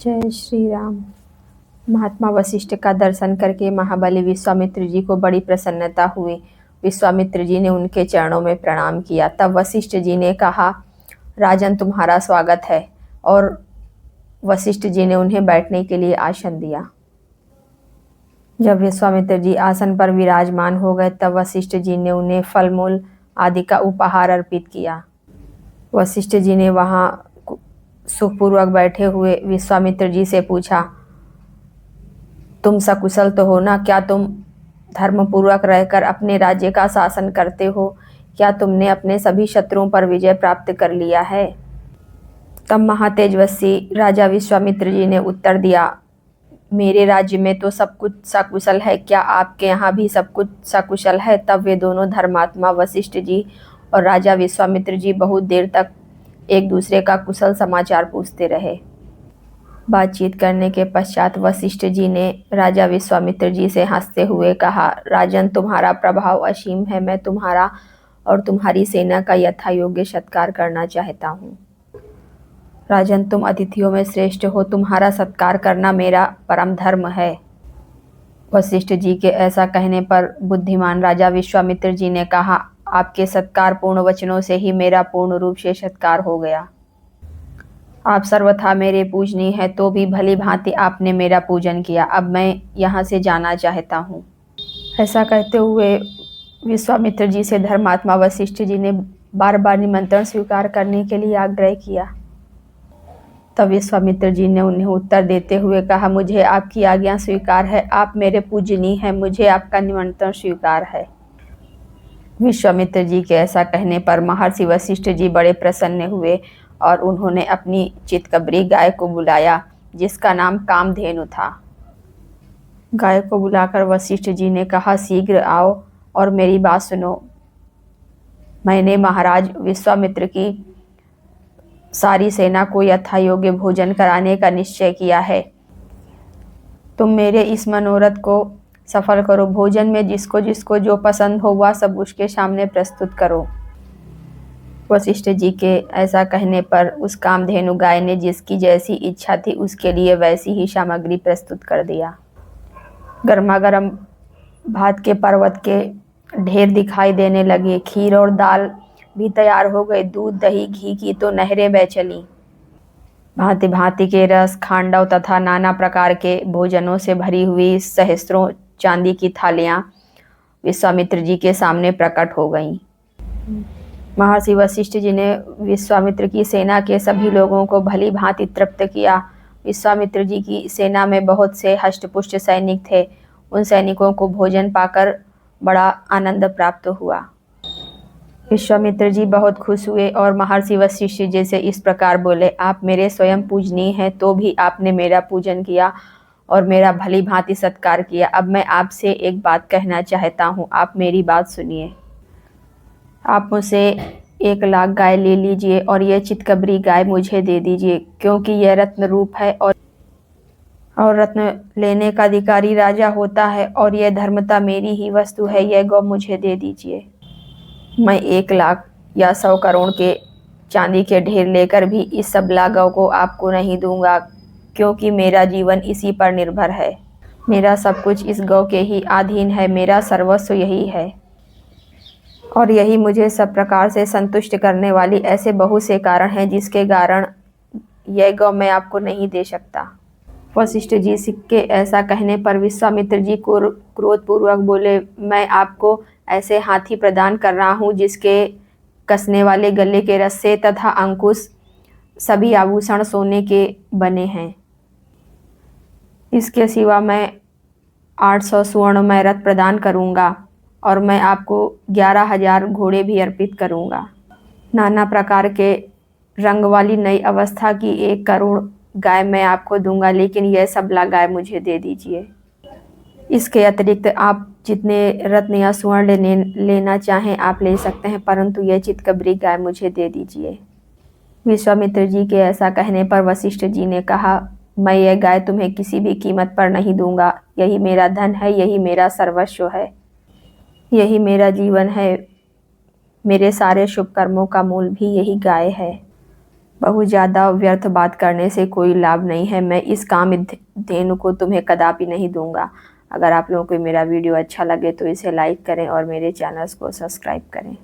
जय श्री राम। महात्मा वशिष्ठ का दर्शन करके महाबली विश्वामित्र जी को बड़ी प्रसन्नता हुई। विश्वामित्र जी ने उनके चरणों में प्रणाम किया। तब वशिष्ठ जी ने कहा, राजन तुम्हारा स्वागत है। और वशिष्ठ जी ने उन्हें बैठने के लिए आसन दिया। जब विश्वामित्र जी आसन पर विराजमान हो गए तब वशिष्ठ जी ने उन्हें फल मूल आदि का उपहार अर्पित किया। वशिष्ठ जी ने वहां सुखपूर्वक बैठे हुए विश्वामित्र जी से पूछा, तुम सकुशल तो हो ना? क्या तुम धर्मपूर्वक रहकर अपने राज्य का शासन करते हो? क्या तुमने अपने सभी शत्रुओं पर विजय प्राप्त कर लिया है? तब महातेजस्वी राजा विश्वामित्र जी ने उत्तर दिया, मेरे राज्य में तो सब कुछ सकुशल है। क्या आपके यहाँ भी सब कुछ सकुशल है? तब वे दोनों धर्मात्मा वशिष्ठ जी और राजा विश्वामित्र जी बहुत देर तक एक दूसरे का कुशल समाचार पूछते रहे। बातचीत करने के पश्चात वशिष्ठ जी ने राजा विश्वामित्र जी से हंसते हुए कहा, राजन तुम्हारा प्रभाव असीम है। मैं तुम्हारा और तुम्हारी सेना का यथायोग्य सत्कार करना चाहता हूँ। राजन तुम अतिथियों में श्रेष्ठ हो। तुम्हारा सत्कार करना मेरा परम धर्म है। वशिष्ठ जी के ऐसा कहने पर बुद्धिमान राजा विश्वामित्र जी ने कहा, आपके सत्कार पूर्ण वचनों से ही मेरा पूर्ण रूप से सत्कार हो गया। आप सर्वथा मेरे पूजनीय हैं, तो भी भली भांति आपने मेरा पूजन किया। अब मैं यहाँ से जाना चाहता हूँ। ऐसा कहते हुए विश्वामित्र जी से धर्मात्मा वशिष्ठ जी ने बार बार निमंत्रण स्वीकार करने के लिए आग्रह किया। तब विश्वामित्र जी ने उन्हें उत्तर देते हुए कहा, मुझे आपकी आज्ञा स्वीकार है। आप मेरे पूजनीय हैं, मुझे आपका निमंत्रण स्वीकार है। विश्वामित्र जी के ऐसा कहने पर महर्षि वशिष्ठ जी बड़े प्रसन्न हुए और उन्होंने अपनी चितकबरी गाय को बुलाया, जिसका नाम कामधेनु था। गाय को बुलाकर वशिष्ठ जी ने कहा, शीघ्र आओ और मेरी बात सुनो। मैंने महाराज विश्वामित्र की सारी सेना को यथायोग्य भोजन कराने का निश्चय किया है। तुम मेरे इस मनोरथ को सफल करो। भोजन में जिसको जिसको जो पसंद हो वह सब उसके सामने प्रस्तुत करो। वशिष्ठ जी के ऐसा कहने पर उस कामधेनु गाय ने जिसकी जैसी इच्छा थी उसके लिए वैसी ही सामग्री प्रस्तुत कर दिया। गर्मा गर्म भात के पर्वत के ढेर दिखाई देने लगे। खीर और दाल भी तैयार हो गए। दूध दही घी की तो नहरें बह चली। भांति भांति के रस खांडव तथा नाना प्रकार के भोजनों से भरी हुई सहस्त्रों चांदी की थालियां विश्वामित्र जी के सामने प्रकट हो गईं। महर्षि वशिष्ठ जी ने विश्वामित्र की सेना के सभी लोगों को भली भांति तृप्त किया। विश्वामित्र जी की सेना में बहुत से हष्टपुष्ट सैनिक थे। उन सैनिकों को भोजन पाकर बड़ा आनंद प्राप्त हुआ। विश्वामित्र जी बहुत खुश हुए और महर्षि वशिष्ठ जी से इस प्रकार बोले, आप मेरे स्वयं पूजनीय हैं, तो भी आपने मेरा पूजन किया और मेरा भली भांति सत्कार किया। अब मैं आपसे एक बात कहना चाहता हूँ, आप मेरी बात सुनिए। आप मुझसे 1,00,000 गाय ले लीजिए और यह चितकबरी गाय मुझे दे दीजिए, क्योंकि यह रत्न रूप है और रत्न लेने का अधिकारी राजा होता है और यह धर्मता मेरी ही वस्तु है। यह गौ मुझे दे दीजिए। मैं 1,00,000 या 100 करोड़ के चांदी के ढेर लेकर भी इस सबला गौ को आपको नहीं दूंगा, क्योंकि मेरा जीवन इसी पर निर्भर है। मेरा सब कुछ इस गौ के ही अधीन है। मेरा सर्वस्व यही है और यही मुझे सब प्रकार से संतुष्ट करने वाली ऐसे बहुत से कारण हैं जिसके कारण यह गौ मैं आपको नहीं दे सकता। वशिष्ठ जी के ऐसा कहने पर विश्वामित्र जी को क्रोधपूर्वक बोले, मैं आपको ऐसे हाथी प्रदान कर रहा हूँ जिसके कसने वाले गले के रस्से तथा अंकुश सभी आभूषण सोने के बने हैं। इसके सिवा मैं 800 स्वर्णमय रथ प्रदान करूँगा और मैं आपको 11,000 घोड़े भी अर्पित करूँगा। नाना प्रकार के रंग वाली नई अवस्था की 1 करोड़ गाय मैं आपको दूंगा, लेकिन यह सबला गाय मुझे दे दीजिए। इसके अतिरिक्त आप जितने रत्न या स्वर्ण लेना चाहें आप ले सकते हैं, परंतु यह चितकबरी गाय मुझे दे दीजिए। विश्वामित्र जी के ऐसा कहने पर वशिष्ठ जी ने कहा, मैं यह गाय तुम्हें किसी भी कीमत पर नहीं दूंगा। यही मेरा धन है, यही मेरा सर्वस्व है, यही मेरा जीवन है। मेरे सारे शुभ कर्मों का मूल भी यही गाय है। बहुत ज़्यादा व्यर्थ बात करने से कोई लाभ नहीं है। मैं इस कामधेनु को तुम्हें कदापि नहीं दूंगा। अगर आप लोगों को मेरा वीडियो अच्छा लगे तो इसे लाइक करें और मेरे चैनल्स को सब्सक्राइब करें।